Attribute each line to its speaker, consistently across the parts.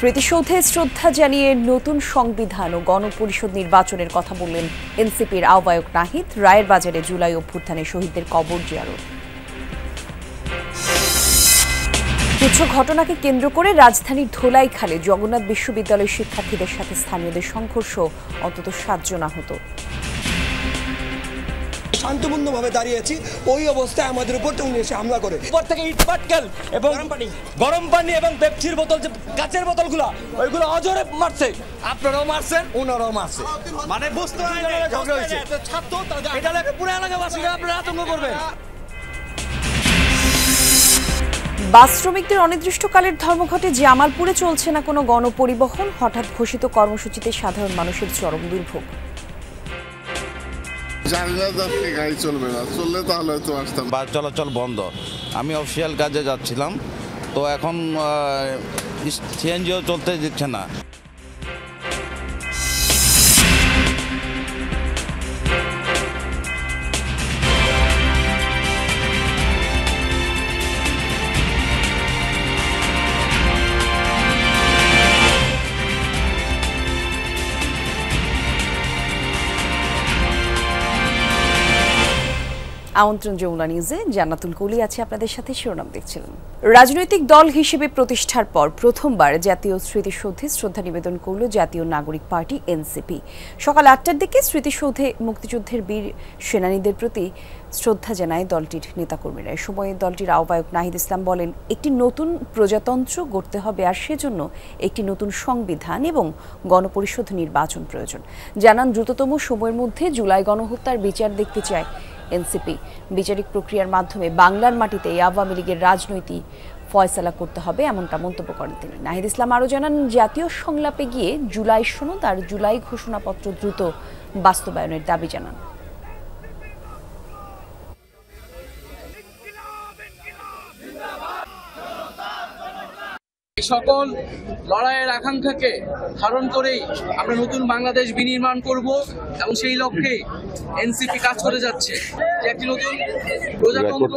Speaker 1: স্মৃতিসৌধে শ্রদ্ধা জানিয়ে নতুন সংবিধান ও গণপরিষদ নির্বাচনের কথা বললেন এনসিপির আহ্বায়ক নাহিদ। রায়ের বাজারে জুলাই অভ্যুত্থানে শহীদদের কবর জিয়ারত। তুচ্ছ ঘটনাকে কেন্দ্র করে রাজধানীর ধোলাইখালে জগন্নাথ বিশ্ববিদ্যালয়ের শিক্ষার্থীদের সাথে স্থানীয়দের সংঘর্ষ, অন্তত 7 জন আহত।
Speaker 2: শান্তপূর্ণভাবে দাঁড়িয়েছি, ওই অবস্থায় আমাদের উপর টঙ্গি এসে হামলা করে।
Speaker 3: উপর থেকে ইট পাটকেল এবং গরম পানি এবং পেপসির বোতল, যে কাচের বোতলগুলো, ওইগুলো অজরে মারছে। আপনারাও মারছেন, ওনারাও মারছে। মানে বুঝতে এটা লাগে পুরো এলাকাবাসীরা আপনারা আতঙ্ক করবেন।
Speaker 1: বাস শ্রমিকদের অনির্দিষ্টকালের ধর্মঘটে জামালপুরে চলছে না কোনো গণপরিবহন। হঠাৎ ঘোষিত কর্মসূচিতে সাধারণ মানুষের চরম দুর্ভোগ।
Speaker 4: গাড়ি চলবে না, চললে তাহলে তো আসতাম।
Speaker 5: বাস চলাচল বন্ধ। আমি অফিসিয়াল কাজে যাচ্ছিলাম, তো এখন সিএনজিও চলতে দিচ্ছে না।
Speaker 1: আমন্ত্রণ যমুনা নিউজে, জান্নাতুল কলি আছে আপনাদের সাথে। শিরোনাম দেখছিলেন। রাজনৈতিক দল হিসেবে প্রতিষ্ঠার পর প্রথমবার জাতীয় স্মৃতিসৌধে শ্রদ্ধা নিবেদন করল জাতীয় নাগরিক পার্টি এনসিপি। সকাল 8টার দিকে স্মৃতিসৌধে মুক্তিযুদ্ধের বীর সেনানীদের প্রতি শ্রদ্ধা জানায় দলটির নেতাকর্মীরা। এ সময় দলটির আহ্বায়ক নাহিদ ইসলাম বলেন, একটি নতুন প্রজাতন্ত্র গড়তে হবে, আর সেজন্য একটি নতুন সংবিধান এবং গণপরিষদ নির্বাচন প্রয়োজন। জানান, দ্রুততম সময়ের মধ্যে জুলাই গণহত্যার বিচার দেখতে চায় এনসিপি। বিচারিক প্রক্রিয়ার মাধ্যমে বাংলার মাটিতে আওয়ামী লীগের রাজনৈতিক ফয়সালা করতে হবে, এমনটা মন্তব্য করেন তিনি। নাহিদ ইসলাম আরও জানান, জাতীয় সংলাপে গিয়ে জুলাই সনদ আর জুলাই ঘোষণাপত্র দ্রুত বাস্তবায়নের দাবি জানান।
Speaker 6: সকল লড়াইয়ের আকাঙ্ক্ষাকে ধারণ করেই আমরা নতুন বাংলাদেশ বিনির্মাণ করব এবং সেই লক্ষ্যে এনসিপি কাজ করে যাচ্ছে। যে একটি নতুন প্রজাতন্ত্র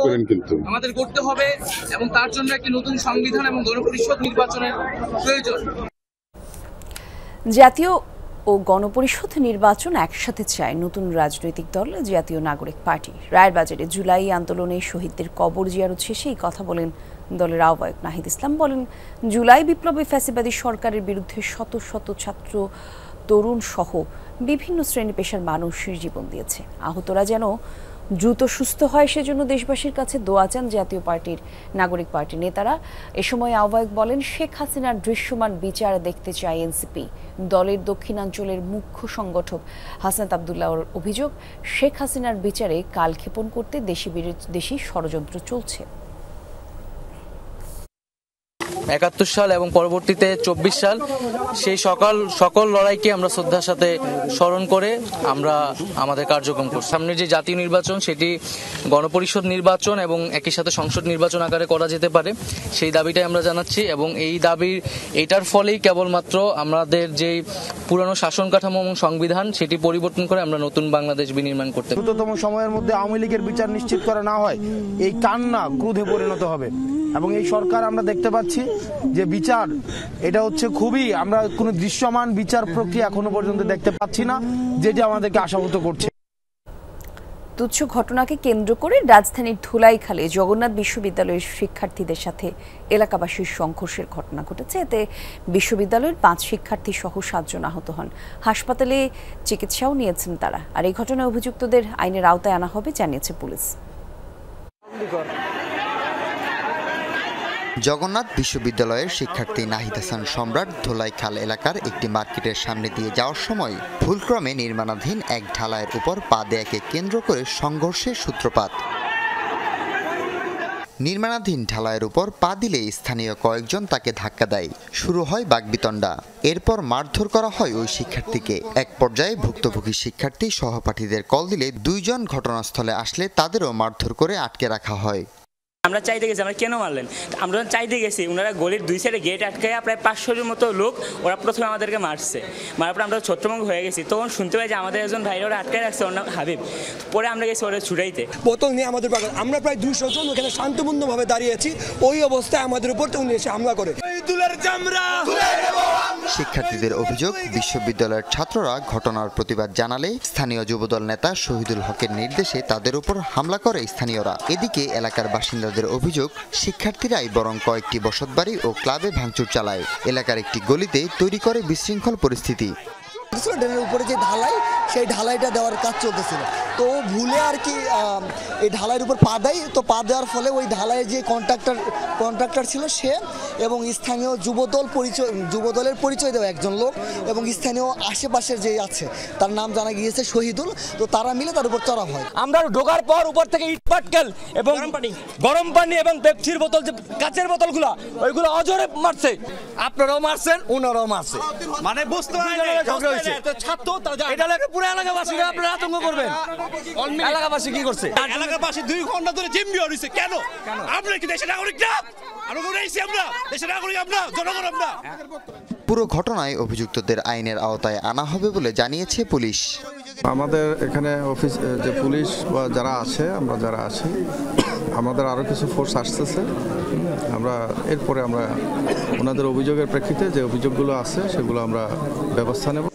Speaker 6: আমাদের করতে হবে এবং তার জন্য একটি নতুন সংবিধান এবং গণপরিষদ নির্বাচনের প্রয়োজন।
Speaker 1: জাতীয় ও গণপরিষদ নির্বাচন একসাথে চায় নতুন রাজনৈতিক দল জাতীয় নাগরিক পার্টি। রায়ের বাজারে জুলাই আন্দোলনে শহীদদের কবর জিয়ারত শেষে এই কথা বলেন দলের আহ্বায়ক নাহিদ ইসলাম। বলেন, জুলাই বিপ্লবে ফ্যাসিবাদী সরকারের বিরুদ্ধে শত শত ছাত্র, তরুণ সহ বিভিন্ন শ্রেণী পেশার মানুষের জীবন দিয়েছে। আহতরা যেন দ্রুত সুস্থ হয়, সেজন্য দেশবাসীর কাছে দোয়া চান জাতীয় পার্টির নাগরিক পার্টির নেতারা। এ সময় আহ্বায়ক বলেন, শেখ হাসিনার দৃশ্যমান বিচার দেখতে চায় এনসিপি। দলের দক্ষিণাঞ্চলের মুখ্য সংগঠক হাসনাত আবদুল্লাহর অভিযোগ, শেখ হাসিনার বিচারে কালক্ষেপণ করতে দেশি ষড়যন্ত্র চলছে।
Speaker 6: 71 সাল এবং পরবর্তীতে 24 সাল, সেই সকল লড়াইকে আমরা শ্রদ্ধার সাথে স্মরণ করে আমরা আমাদের কার্যক্রম করছি। সামনের যে জাতীয় নির্বাচন, সেটি গণপরিষদ নির্বাচন এবং একই সাথে সংসদ নির্বাচন আকারে করা যেতে পারে, সেই দাবিটাই আমরা জানাচ্ছি। এবং এই দাবির এটার ফলেই কেবলমাত্র আমাদের যে পুরনো শাসন কাঠামো এবং সংবিধান, সেটি পরিবর্তন করে আমরা নতুন বাংলাদেশ বিনির্মাণ করতে পারি।
Speaker 7: দ্রুততম সময়ের মধ্যে আওয়ামী লীগের বিচার নিশ্চিত করা না হয়, এই কান্না ক্রোধে পরিণত হবে। এবং এই সরকার আমরা দেখতে পাচ্ছি যে বিচার, এটা হচ্ছে খুবই, আমরা কোনো দৃশ্যমান বিচার প্রক্রিয়া এখনো পর্যন্ত দেখতে পাচ্ছি না, যেটি আমাদেরকে আশাহত করছে।
Speaker 1: তুচ্ছ ঘটনাকে কেন্দ্র করে রাজধানীর ধোলাইখালে জগন্নাথ বিশ্ববিদ্যালয়ের শিক্ষার্থীদের সাথে এলাকাবাসীর সংঘর্ষের ঘটনা ঘটেছে। এতে বিশ্ববিদ্যালয়ের 5 শিক্ষার্থী সহ 7 জন আহত হন। হাসপাতালে চিকিৎসাও নিয়েছেন তারা। আর এই ঘটনায় অভিযুক্তদের আইনের আওতায় আনা হবে, জানিয়েছে পুলিশ।
Speaker 8: জগন্নাথ বিশ্ববিদ্যালয়ের শিক্ষার্থী নাহিদ হাসান সম্রাট ধোলাইখাল এলাকার একটি মার্কেটের সামনে দিয়ে যাওয়ার সময় ভুলক্রমে নির্মাণাধীন এক ঢালাইয়ের উপর পা দেয়াকে কেন্দ্র করে সংঘর্ষের সূত্রপাত। নির্মাণাধীন ঢালাইয়ের উপর পা দিলে স্থানীয় কয়েকজন তাকে ধাক্কা দেয়। শুরু হয় বাকবিতণ্ডা। এরপর মারধর করা হয় ওই শিক্ষার্থীকে। এক পর্যায়ে ভুক্তভোগী শিক্ষার্থী সহপাঠীদের কল দিলে 2 জন ঘটনাস্থলে আসলে তাদেরও মারধর করে আটকে রাখা হয়।
Speaker 9: আমরা চাইতে গেছি, আমরা কেন মারলেন? আমরা যখন চাইতে গেছি, ওনারা গলির দুই সাইডে গেট আটকায় প্রায় 500-এর মতো লোক ওরা প্রথমে আমাদেরকে মারছে। মারার পর আমরা ছত্রভঙ্গ হয়ে গেছি। তখন শুনতে পাই যে আমাদের একজন ভাইরা ওরা আটকায় রাখছে, ওর নাম হাবিব। পরে আমরা গেছি ওরা ছুটাইতে,
Speaker 2: বোতল নিয়ে আমাদের পাগল। আমরা প্রায় 200 জন ওখানে শান্তপূর্ণভাবে দাঁড়িয়েছি, ওই অবস্থায় আমাদের উপর উনি এসে হামলা করে।
Speaker 8: শিক্ষার্থীদের অভিযোগ, বিশ্ববিদ্যালয়ের ছাত্ররা ঘটনার প্রতিবাদ জানালে স্থানীয় যুবদল নেতা শহীদুল হকের নির্দেশে তাদের উপর হামলা করে স্থানীয়রা। এদিকে এলাকার বাসিন্দাদের অভিযোগ, শিক্ষার্থীরাই বরং কয়েকটি বসতবাড়ি ও ক্লাবে ভাঙচুর চালায়। এলাকার একটি গলিতে তৈরি করে বিশৃঙ্খল পরিস্থিতি।
Speaker 10: ড্রেনের উপরে যে ঢালাই, সেই ঢালাইটা দেওয়ার কাজ চলতেছিল, তো ভুলে আর কি এই ঢালাইয়ের উপর পা দেয়। তো পা দেওয়ার ফলে ওই ঢালাইয়ের যে কন্ট্রাক্টর ছিল সে এবং স্থানীয় যুবদলের পরিচয় দেওয়া একজন লোক এবং স্থানীয় আশেপাশের যে আছে তার নাম জানা গিয়েছে শহীদুল, তো তারা মিলে তার উপর চড়াও হয়।
Speaker 3: আমরা ঢোকার পর উপর থেকে ইট পাটকেল এবং গরম পানি এবং পেপসির বোতল, যে কাচের বোতলগুলো, ওইগুলো অজরে মারছে। আপনারাও মারছেন, ওনারাও মারছে। মানে বুঝতে পুরো এলাকাবাসীরা আপনারা আতঙ্ক করবেন। এলাকাবাসী কি করছে?
Speaker 11: এলাকাবাসী 2 ঘন্টা ধরে জিম্মি হইছে। কেন? আমরা কি দেশের নাগরিক না? আমরা দেশের নাগরিক, আমরা জনগণ। আমরা
Speaker 8: পুরো ঘটনায় অভিযুক্তদের আইনের আওতায় আনা হবে বলে জানিয়েছে পুলিশ।
Speaker 12: আমাদের এখানে অফিস যে পুলিশ বা যারা আছে, আমরা যারা আছি, আমাদের আরও কিছু ফোর্স আসতেছে। আমরা এরপরে আমরা ওনাদের অভিযোগের প্রেক্ষিতে যে অভিযোগগুলো আছে সেগুলো আমরা ব্যবস্থা নেব।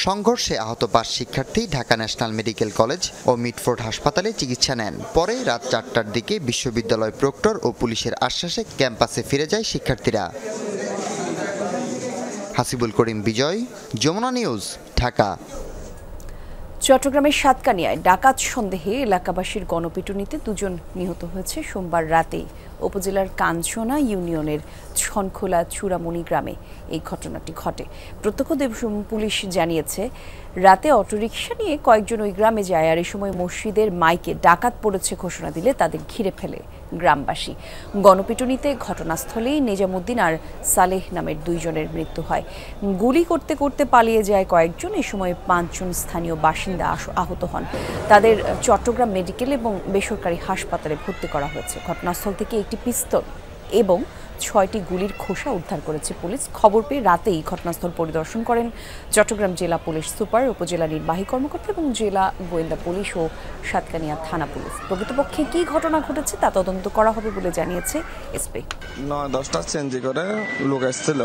Speaker 8: সংঘর্ষে আহত 5 শিক্ষার্থী ঢাকা ন্যাশনাল মেডিকেল কলেজ ও মিটফোর্ড হাসপাতালে চিকিৎসা নেন। পরে রাত 4টার দিকে বিশ্ববিদ্যালয় প্রক্টর ও পুলিশের আশ্বাসে ক্যাম্পাসে ফিরে যায় শিক্ষার্থীরা। হাসিবুল করিম বিজয়, যমুনা নিউজ, ঢাকা।
Speaker 1: চট্টগ্রামের সাতকানিয়ায় ডাকাত সন্দেহে এলাকাবাসীর গণপিটুনিতে 2 জন নিহত হয়েছে সোমবার রাতেই। উপজেলার কাঞ্চনা ইউনিয়নের ছনখোলা চূড়ামণি গ্রামে এই ঘটনাটি ঘটে। প্রত্যক্ষদর্শী পুলিশ জানিয়েছে, রাতে অটোরিকশা নিয়ে কয়েকজন ওই গ্রামে যায়, আর এই সময় মসজিদের মাইকে ডাকাত পড়েছে ঘোষণা দিলে তাদের ঘিরে ফেলে গ্রামবাসী। গণপিটুনিতে ঘটনাস্থলেই নিজামুদ্দিন আর সালেহ নামের 2 জনের মৃত্যু হয়। গুলি করতে করতে পালিয়ে যায় কয়েকজন। এই সময় 5 জন স্থানীয় বাসিন্দা আহত হন। তাদের চট্টগ্রাম মেডিকেল এবং বেসরকারি হাসপাতালে ভর্তি করা হয়েছে। ঘটনাস্থল থেকে একটি পিস্তল এবং 6টি গুলির খোসা উদ্ধার করেছে পুলিশ। খবর পেয়ে রাতেই ঘটনাস্থল পরিদর্শন করেন চট্টগ্রাম জেলা পুলিশ সুপার, উপজেলা নির্বাহী কর্মকর্তা এবং জেলা গোয়েন্দা পুলিশ ও সাতকানিয়া থানা পুলিশ। প্রকৃতপক্ষে কি ঘটনা ঘটেছে তা তদন্ত করা হবে বলে জানিয়েছে এসপি।
Speaker 5: 9-10টা চেঞ্জি করে লোক এসেছিল,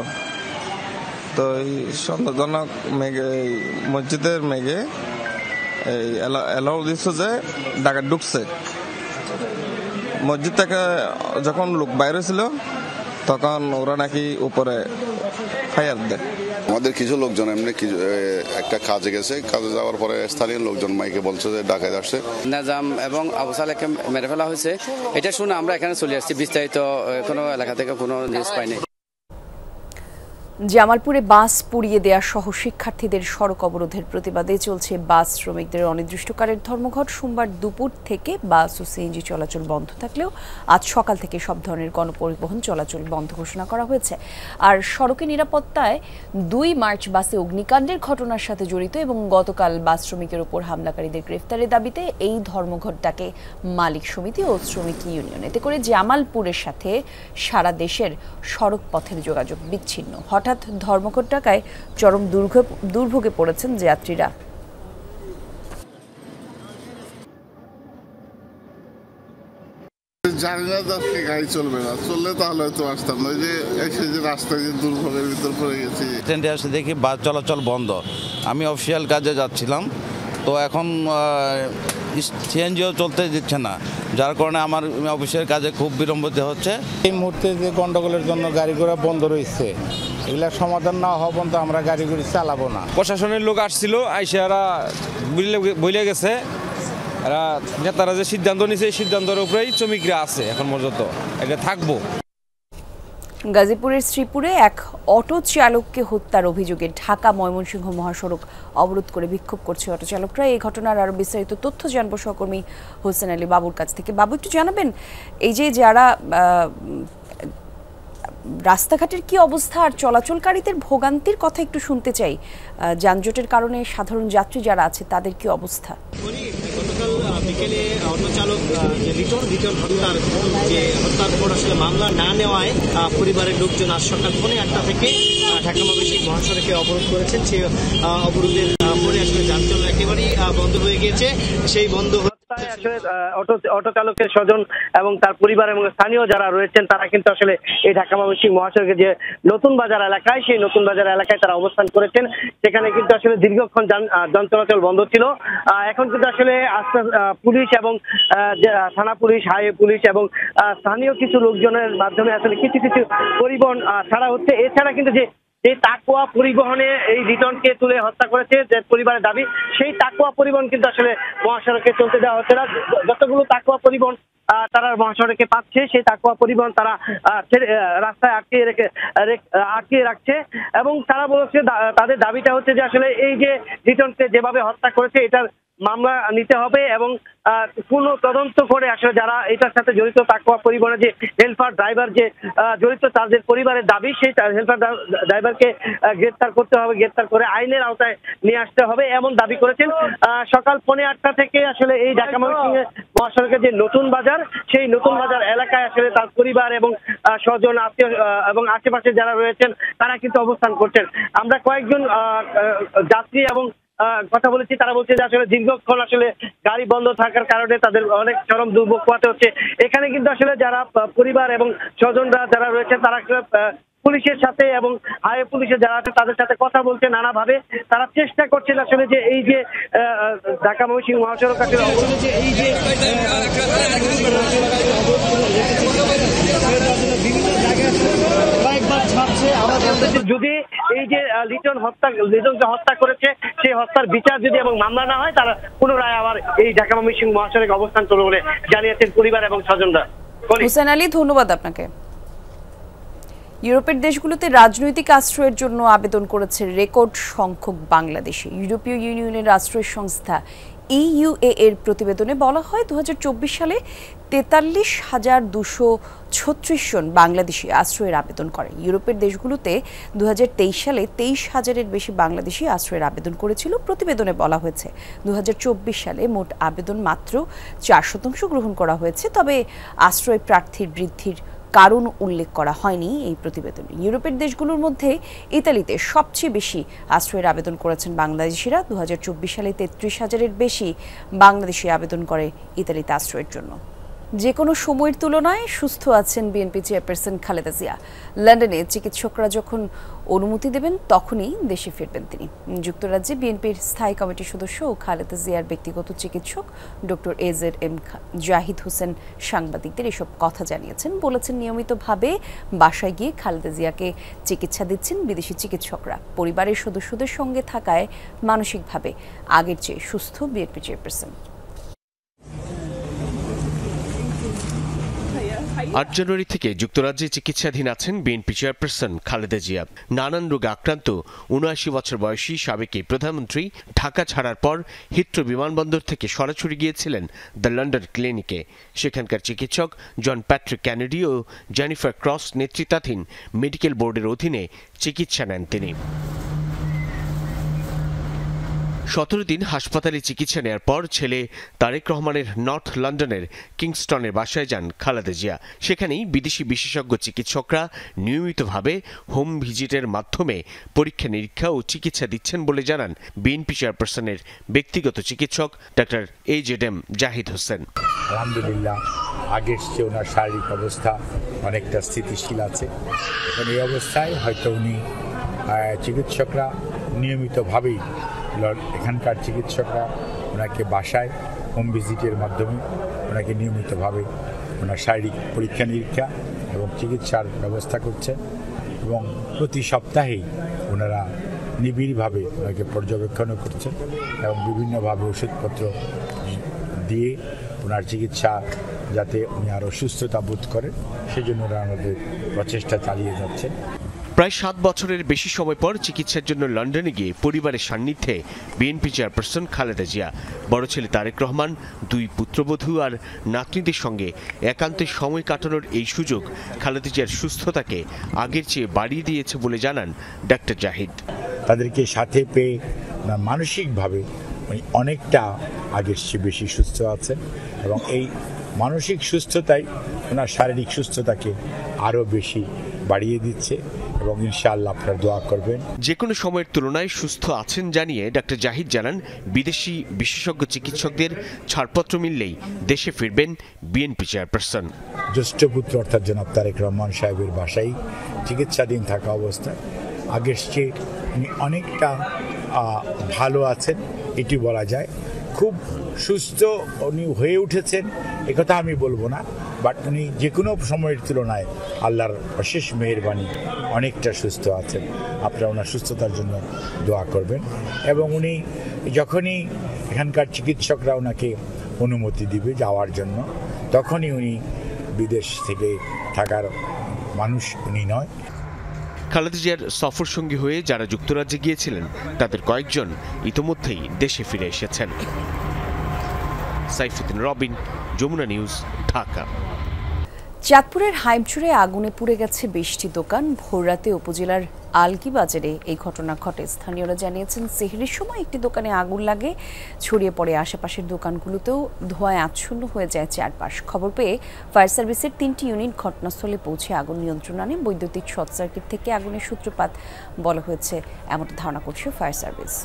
Speaker 5: তো এই সন্দেহজনক মসজিদের মেঘে এলাও দিচ্ছে যে ডাকাত ঢুকছে। মসজিদ থেকে যখন লোক বাইরে ছিল তখন ওরা নাকি উপরে ফায়ার দেয়।
Speaker 4: আমাদের কিছু লোকজন এমনি একটা কাজে গেছে, কাজে যাওয়ার পরে স্থানীয় লোকজন মাইকে বলছে যে ডাকাত আসছে।
Speaker 13: নাজাম এবং আবু সালেহকে মেরে ফেলা হয়েছে, এটা শুনে আমরা এখানে চলে আসছি। বিস্তারিত কোনো এলাকা থেকে কোনো নিউজ পাইনি।
Speaker 1: জামালপুরে বাস পুড়িয়ে দেয়া সহ শিক্ষার্থীদের সড়ক অবরোধের প্রতিবাদে চলছে বাস শ্রমিকদের অনির্দিষ্টকালের ধর্মঘট। সোমবার দুপুর থেকে বাস ও সিএনজি চলাচল বন্ধ থাকলেও আজ সকাল থেকে সব ধরনের গণপরিবহন চলাচল বন্ধ ঘোষণা করা হয়েছে। আর সড়কে নিরাপত্তায় 2 মার্চ বাসে অগ্নিকাণ্ডের ঘটনার সাথে জড়িত এবং গতকাল বাস শ্রমিকের উপর হামলাকারীদের গ্রেফতারের দাবিতে এই ধর্মঘটটাকে মালিক সমিতি ও শ্রমিক ইউনিয়ন। এতে করে জামালপুরের সাথে সারা দেশের সড়ক পথের যোগাযোগ বিচ্ছিন্ন। হঠাৎ ধর্মঘট ডাকায় চরম দুর্ভোগে পড়েছেন যাত্রীরা।
Speaker 4: জানি না আজকে গাড়ি চলবে না, চললে তাহলে হয়তো আসতাম না। যে এসে যে রাস্তায় যে দুর্ভোগের ভিতর পড়ে গেছি।
Speaker 5: ট্রেনে এসে দেখি বাস চলাচল বন্ধ। আমি অফিসিয়াল কাজে যাচ্ছিলাম, তো এখন সিএনজিও চলতে দিচ্ছে না, যার কারণে আমার অফিসের কাজে খুব বিলম্বিত হচ্ছে।
Speaker 14: এই মুহূর্তে যে গন্ডগোলের জন্য গাড়ি ঘোড়া বন্ধ রয়েছে, এগুলা সমাধান না হওয়া পর্যন্ত আমরা গাড়ি ঘোড়া চালাবো না।
Speaker 3: প্রশাসনের লোক আসছিল, আইসে এরা বলে গেছে, এরা নেতারা যে সিদ্ধান্ত নিছে এই সিদ্ধান্তের উপরেই শ্রমিকরা আছে এখন পর্যন্ত, এটা থাকবো।
Speaker 1: গাজীপুরের শ্রীপুরে এক অটো চালককে হত্যার অভিযোগে ঢাকা ময়মনসিংহ মহাসড়ক অবরোধ করে বিক্ষোভ করছে অটো চালকরা। এই ঘটনার আরো বিস্তারিত তথ্য জানবো সহকর্মী হোসেন আলী বাবুর কাছ থেকে। বাবু, একটু জানাবেন এই যে যারা রাস্তাঘাটের কি অবস্থা আর চলাচলকারীদের ভোগান্তির কথা একটু শুনতে চাই। যানজটের কারণে সাধারণ যাত্রী যারা আছে তাদের কি অবস্থা?
Speaker 15: গতকাল বিকেলে অটো চালক যে লিটন হত্যার পর আসলে মামলা না নেওয়ায় পরিবারের লোকজন আজ সকাল 8:30 থেকে ঢাকা মহানগর মহাসড়কে অবরোধ করেছেন। সেই অবরোধের পরে আসলে যান চলাচল একেবারেই বন্ধ হয়ে গিয়েছে। সেই বন্ধ আসলে অটো চালকের স্বজন এবং তার পরিবার এবং স্থানীয় যারা রয়েছেন তারা কিন্তু আসলে এই ঢাকা ময়মনসিংহ মহাসড়কে যে নতুন বাজার এলাকায়, সেই নতুন বাজার এলাকায় তারা অবস্থান করেছেন। সেখানে কিন্তু আসলে দীর্ঘক্ষণ যান চলাচল বন্ধ ছিল। এখন কিন্তু আসলে পুলিশ এবং থানা পুলিশ, হাইওয়ে পুলিশ এবং স্থানীয় কিছু লোকজনের মাধ্যমে আসলে কিছু পরিবহন ছাড়া হচ্ছে। এছাড়া কিন্তু যে তাকওয়া পরিবহনে এই লিটনকে তুলে হত্যা করেছে যে পরিবারের দাবি, সেই তাকওয়া পরিবহন কিন্তু আসলে মহাসড়কে চলতে দেওয়া হচ্ছে না। যতগুলো তাকওয়া পরিবহন তারা মহাসড়কে পাচ্ছে, সেই তাকওয়া পরিবহন তারা রাস্তায় আটকিয়ে রাখছে এবং তারা বলছে তাদের দাবিটা হচ্ছে যে আসলে এই যে লিটনকে যেভাবে হত্যা করেছে এটার মামলা নিতে হবে এবং কোন তদন্ত করে আসলে যারা এটার সাথে জড়িত, তাকওয়া পরিবহনের যে হেল্পার ড্রাইভার যে জড়িত তাদের পরিবারের দাবি, সেই হেল্পার ড্রাইভারকে গ্রেফতার করতে হবে, গ্রেফতার করে আইনের আওতায় নিয়ে আসতে হবে এমন দাবি করেছেন। সকাল 8:30 থেকে আসলে এই ঢাকা মহাসড়কের যে নতুন বাজার, সেই নতুন বাজার এলাকায় আসলে তার পরিবার এবং স্বজন, আত্মীয় এবং আশেপাশে যারা রয়েছেন তারা কিন্তু অবস্থান করছেন। আমরা কয়েকজন যাত্রী এবং কথা বলেছি, তারা বলছে যে আসলে দীর্ঘক্ষণ আসলে গাড়ি বন্ধ থাকার কারণে তাদের অনেক চরম দুর্ভোগ পোহাতে হচ্ছে। এখানে কিন্তু আসলে যারা পরিবার এবং স্বজনরা যারা রয়েছে তারা পুলিশের সাথে এবং হাইওয়ে পুলিশের যারা আছে তাদের সাথে কথা বলছে নানাভাবে। তারা চেষ্টা করছেন আসলে যে এই যে ঢাকা ময়মনসিংহ মহাসড়ক আসলে যদি এই যে লিটনকে হত্যা করেছে সেই হত্যার বিচার যদি এবং মামলা না হয়, তারা পুনরায় আবার এই ঢাকা ময়মনসিংহ মহাসড়কে অবস্থান করবে বলে জানিয়েছেন পরিবার এবং স্বজনরা।
Speaker 1: হোসেন আলী, ধন্যবাদ আপনাকে। ইউরোপের দেশগুলোতে রাজনৈতিক আশ্রয়ের জন্য আবেদন করেছে রেকর্ড সংখ্যক বাংলাদেশি। ইউরোপীয় ইউনিয়নের আশ্রয় সংস্থা EUA এর প্রতিবেদনে বলা হয় 2024 সালে 43,236 জন বাংলাদেশি আশ্রয়ের আবেদন করে। ইউরোপের দেশগুলোতে 2023 সালে 23,000-এর বেশি বাংলাদেশি আশ্রয়ের আবেদন করেছিল। প্রতিবেদনে বলা হয়েছে 2024 সালে মোট আবেদন মাত্র 4% গ্রহণ করা হয়েছে। তবে আশ্রয় প্রার্থীর বৃদ্ধির কারণ উল্লেখ করা হয়নি এই প্রতিবেদনে। ইউরোপের দেশগুলোর মধ্যে ইতালিতে সবচেয়ে বেশি আশ্রয়ের আবেদন করেছেন বাংলাদেশিরা। 2024 সালে 33,000-এর বেশি বাংলাদেশি আবেদন করে ইতালিতে আশ্রয়ের জন্য। যে কোনো সময়ের তুলনায় সুস্থ আছেন বিএনপি চেয়ারপারসন খালেদা জিয়া। লন্ডনে চিকিৎসকরা যখন অনুমতি দেবেন তখনই দেশে ফিরবেন তিনি। যুক্তরাজ্যে বিএনপির স্থায়ী কমিটির সদস্য ও খালেদা জিয়ার ব্যক্তিগত চিকিৎসক ডক্টর AZM জাহিদ হোসেন সাংবাদিকদের এসব কথা জানিয়েছেন। বলেছেন নিয়মিতভাবে বাসায় গিয়ে খালেদা জিয়াকে চিকিৎসা দিচ্ছেন বিদেশি চিকিৎসকরা। পরিবারের সদস্যদের সঙ্গে থাকায় মানসিকভাবে আগের চেয়ে সুস্থ বিএনপি চেয়ারপারসন।
Speaker 16: 8 জানুয়ারি থেকে যুক্তরাজ্যে চিকিৎসাধীন আছেন বিএনপি চেয়ারপারসন খালেদা জিয়া। নানান রোগে আক্রান্ত 79 বছর বয়সী সাবেক প্রধানমন্ত্রী ঢাকা ছাড়ার পর হিথ্রো বিমানবন্দর থেকে সরাসরি গিয়েছিলেন দ্য লন্ডন ক্লিনিকে। সেখানকার চিকিৎসক জন প্যাট্রিক ক্যানেডি ও জেনিফার ক্রস নেতৃত্বাধীন মেডিকেল বোর্ডের অধীনে চিকিৎসা নেন তিনি। 17 দিন হাসপাতালে চিকিৎসা নেওয়ার পর ছেলে তারেক রহমানের নর্থ লন্ডনের কিংস্টনের বাসায় যান খালেদা জিয়া। সেখানেই বিদেশি বিশেষজ্ঞ চিকিৎসকরা নিয়মিতভাবে হোম ভিজিটের মাধ্যমে পরীক্ষা নিরীক্ষা ও চিকিৎসা দিচ্ছেন বলে জানান বিএনপি চেয়ারপারসনের ব্যক্তিগত চিকিৎসক ডক্টর AZM জাহিদ হোসেন।
Speaker 17: আলহামদুলিল্লাহ আগের চেয়ে ওনার শারীরিক অবস্থা অনেকটা স্থিতিশীল আছে। এখন এই অবস্থায় হয়তো উনি চিকিৎসকরা নিয়মিতভাবেই এখানকার চিকিৎসকরা ওনাকে বাসায় হোম ভিজিটের মাধ্যমে ওনাকে নিয়মিতভাবে ওনার শারীরিক পরীক্ষা নিরীক্ষা এবং চিকিৎসার ব্যবস্থা করছে এবং প্রতি সপ্তাহেই ওনারা নিবিড়ভাবে ওনাকে পর্যবেক্ষণও করছেন এবং বিভিন্নভাবে ওষুধপত্র দিয়ে ওনার চিকিৎসা যাতে উনি আরও সুস্থতা বোধ করেন সেজন্য ওরা আমাদের প্রচেষ্টা চালিয়ে যাচ্ছে।
Speaker 16: প্রায় 7 বছরের বেশি সময় পর চিকিৎসার জন্য লন্ডনে গিয়ে পরিবারের সান্নিধ্যে বিএনপি চেয়ারপারসন খালেদা জিয়া। বড় ছেলে তারেক রহমান, 2 পুত্রবধূ আর নাতনিদের সঙ্গে একান্তে সময় কাটানোর এই সুযোগ খালেদা জিয়ার সুস্থতাকে আগের চেয়ে বাড়িয়ে দিয়েছে বলে জানান ডক্টর জাহিদ।
Speaker 17: তাদেরকে সাথে পেয়ে মানসিকভাবে উনি অনেকটা আগের চেয়ে বেশি সুস্থ আছেন এবং এই মানসিক সুস্থতাই ওনার শারীরিক সুস্থতাকে আরও বেশি বাড়িয়ে দিচ্ছে এবং ইনশাআল্লাহ আপনারা দোয়া করবেন।
Speaker 16: যে কোনো সময়ের তুলনায় সুস্থ আছেন জানিয়ে ডক্টর জাহিদ জানান, বিদেশি বিশেষজ্ঞ চিকিৎসকদের ছাড়পত্র মিললেই দেশে ফিরবেন বিএনপি চেয়ারপারসন।
Speaker 17: জ্যেষ্ঠ পুত্র অর্থাৎ জনাব তারেক রহমান সাহেবের বাসায় চিকিৎসাধীন থাকা অবস্থায় আগের চেয়ে উনি অনেকটা ভালো আছেন, এটি বলা যায়। খুব সুস্থ উনি হয়ে উঠেছেন একথা আমি বলবো না, বাট উনি যে কোনো সময়ের তুলনায় আল্লাহর অশেষ মেহেরবানি অনেকটা সুস্থ আছেন। আপনারা ওনার সুস্থতার জন্য দোয়া করবেন এবং উনি যখনই এখানকার চিকিৎসকরা ওনাকে অনুমতি দিবে যাওয়ার জন্য, তখনই উনি বিদেশ থেকে থাকার মানুষ উনি নয়।
Speaker 16: খালেদা জিয়ার সফর সঙ্গী হয়ে যারা যুক্তরাজ্যে গিয়েছিলেন তাদের কয়েকজন ইতোমধ্যেই দেশে ফিরে এসেছেন। সাইফুদ্দিন রবিন, যমুনা নিউজ, ঢাকা।
Speaker 1: চাঁদপুরের হাইমচুরে আগুনে পুড়ে গেছে 20টি দোকান। ভোররাতে উপজেলার আলকি বাজারে এই ঘটনা ঘটে। স্থানীয়রা জানিয়েছেন, সেহরির সময় একটি দোকানে আগুন লাগে, ছড়িয়ে পড়ে আশেপাশের দোকানগুলোতেও ধোঁয়ায় আচ্ছন্ন হয়ে যায় চারপাশ। খবর পেয়ে ফায়ার সার্ভিসের 3টি ইউনিট ঘটনাস্থলে পৌঁছে আগুন নিয়ন্ত্রণ আনে। বৈদ্যুতিক শর্ট সার্কিট থেকে আগুনের সূত্রপাত বলা হয়েছে, এমনটা ধারণা করছে ফায়ার সার্ভিস।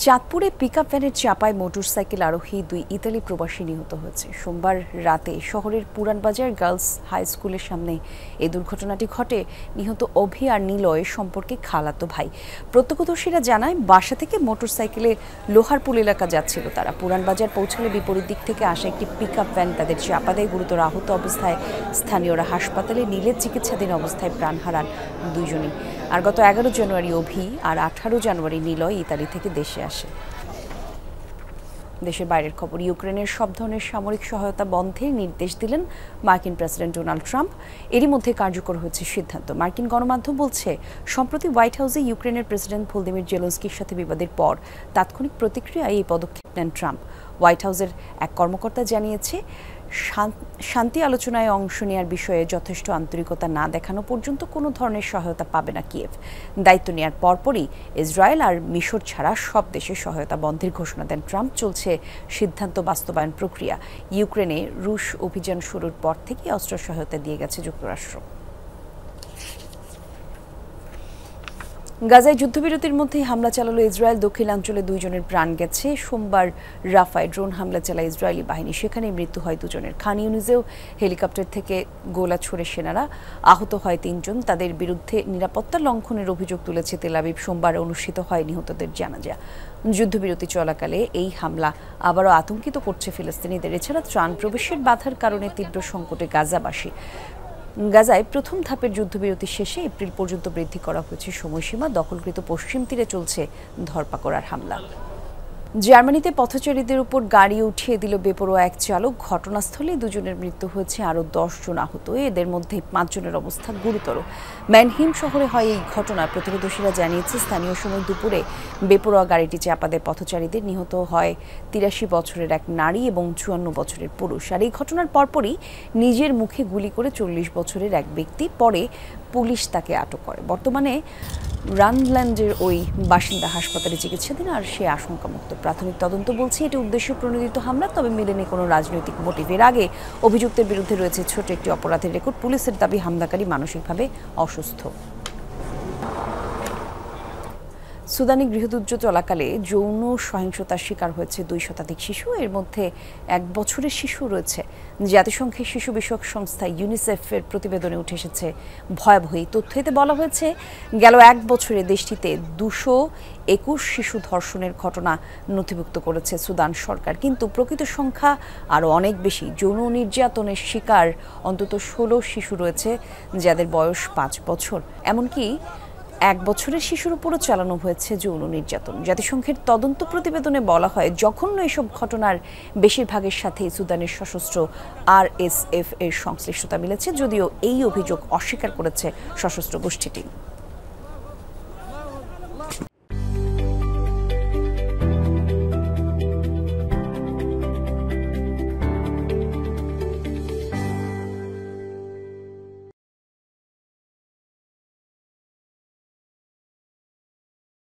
Speaker 1: চাঁদপুরে পিকআপ ভ্যানের চাপায় মোটরসাইকেল আরোহী 2 ইতালি প্রবাসী নিহত হয়েছে। সোমবার রাতে শহরের পুরানবাজার গার্লস হাই স্কুলের সামনে এই দুর্ঘটনাটি ঘটে। নিহত অভি আর নিলয় সম্পর্কে খালাতো ভাই। প্রত্যক্ষদর্শীরা জানায়, বাসা থেকে মোটরসাইকেলে লোহারপুল এলাকা যাচ্ছিল তারা। পুরানবাজার পৌঁছালে বিপরীত দিক থেকে আসা একটি পিকআপ ভ্যান তাদের চাপা দেয়। গুরুতর আহত অবস্থায় স্থানীয়রা হাসপাতালে নিলে চিকিৎসাধীন অবস্থায় প্রাণ হারান দুইজনই। আর গত 11 জানুয়ারি অভি আর 18 জানুয়ারি নিলয় ইতালি থেকে দেশে আসে। দেশের বাইরের খবর, ইউক্রেনের সব ধরনের সামরিক সহায়তা বন্ধের নির্দেশ দিলেন মার্কিন প্রেসিডেন্ট ডোনাল্ড ট্রাম্প। এরই মধ্যে কার্যকর হয়েছে সিদ্ধান্ত। মার্কিন গণমাধ্যম বলছে, সম্প্রতি হোয়াইট হাউসে ইউক্রেনের প্রেসিডেন্ট ভলোদিমির জেলেনস্কির সাথে বিবাদের পর তাৎক্ষণিক প্রতিক্রিয়ায় এই পদক্ষেপ নেন ট্রাম্প। হোয়াইট হাউসের এক কর্মকর্তা জানিয়েছে, শান্তি আলোচনায় অংশ নেওয়ার বিষয়ে যথেষ্ট আন্তরিকতা না দেখানো পর্যন্ত কোনো ধরনের সহায়তা পাবে না কিয়েভ। দায়িত্ব নেওয়ার পরপরই ইসরায়েল আর মিশর ছাড়া সব দেশের সহায়তা বন্ধের ঘোষণা দেন ট্রাম্প। চলছে সিদ্ধান্ত বাস্তবায়ন প্রক্রিয়া। ইউক্রেনে রুশ অভিযান শুরুর পর থেকে অস্ত্র সহায়তা দিয়ে গেছে যুক্তরাষ্ট্র। গাজায় যুদ্ধবিরতির মধ্যেই হামলা চালালো ইসরায়েল। দক্ষিণাঞ্চলে 2 জনের প্রাণ গেছে। সোমবার রাফায় ড্রোন হামলা চালায় ইসরায়েলি বাহিনী, সেখানে মৃত্যু হয় 2 জনের। খান ইউনিসেও হেলিকপ্টার থেকে গোলা ছুড়ে সেনারা, আহত হয় 3 জন। তাদের বিরুদ্ধে নিরাপত্তা লঙ্ঘনের অভিযোগ তুলেছে তেল আবিব। সোমবার অনুষ্ঠিত হয় নিহতদের জানাজা। যুদ্ধবিরতি চলাকালে এই হামলা আবারও আতঙ্কিত করছে ফিলিস্তিনিদের। এছাড়া ত্রাণ প্রবেশের বাধার কারণে তীব্র সংকটে গাজাবাসী। গাজায় প্রথম ধাপের যুদ্ধবিরতি শেষে এপ্রিল পর্যন্ত বৃদ্ধি করা হয়েছে সময়সীমা। দখলকৃত পশ্চিম তীরে চলছে ধরপাকড়ার হামলা। জার্মানিতে পথচারীদের উপর গাড়ি উঠিয়ে দিল বেপরোয়া এক চালক। ঘটনাস্থলে 2 জনের মৃত্যু হয়েছে, আরও 10 জন আহত। এদের মধ্যে 5 জনের অবস্থা গুরুতর। ম্যানহিম শহরে হয় এই ঘটনা। প্রত্যক্ষদর্শীরা জানিয়েছে, স্থানীয় সময় দুপুরে বেপরোয়া গাড়িটি চাপা দেয় পথচারীদের। নিহত হয় 83 বছরের এক নারী এবং 54 বছরের পুরুষ। আর এই ঘটনার পরপরই নিজের মুখে গুলি করে 40 বছরের এক ব্যক্তি, পরে পুলিশ তাকে আটক করে। বর্তমানে রানল্যান্ডের ওই বাসিন্দা হাসপাতালে চিকিৎসাধীন, আর সে আশঙ্কামুক্ত। প্রাথমিক তদন্ত বলছে এটি উদ্দেশ্য প্রণোদিত হামলা, তবে মেলেনি কোনো রাজনৈতিক মোটিভ। এর আগে অভিযুক্তের বিরুদ্ধে রয়েছে ছোট একটি অপরাধের রেকর্ড। পুলিশের দাবি, হামলাকারী মানসিকভাবে অসুস্থ। সুদানি গৃহযুদ্ধ চলাকালে যৌন সহিংসতার শিকার হয়েছে 2 শতাধিক শিশু। এর মধ্যে 1 বছরের শিশু রয়েছে। জাতিসংঘের শিশু বিষয়ক সংস্থা ইউনিসেফের প্রতিবেদনে উঠে এসেছে ভয়াবহ এই তথ্য। এতে বলা হয়েছে, গেল 1 বছরে দেশটিতে 221 শিশু ধর্ষণের ঘটনা নথিভুক্ত করেছে সুদান সরকার। কিন্তু প্রকৃত সংখ্যা আরও অনেক বেশি। যৌন নির্যাতনের শিকার অন্তত 16 শিশু রয়েছে, যাদের বয়স 5 বছর। এমনকি 1 বছরের শিশুর উপরও চালানো হয়েছে যৌন নির্যাতন। জাতিসংঘের তদন্ত প্রতিবেদনে বলা হয়, জঘন্য এসব ঘটনার বেশিরভাগের সাথে সুদানের সশস্ত্র RSF এর সংশ্লিষ্টতা মিলেছে, যদিও এই অভিযোগ অস্বীকার করেছে সশস্ত্র গোষ্ঠীটি।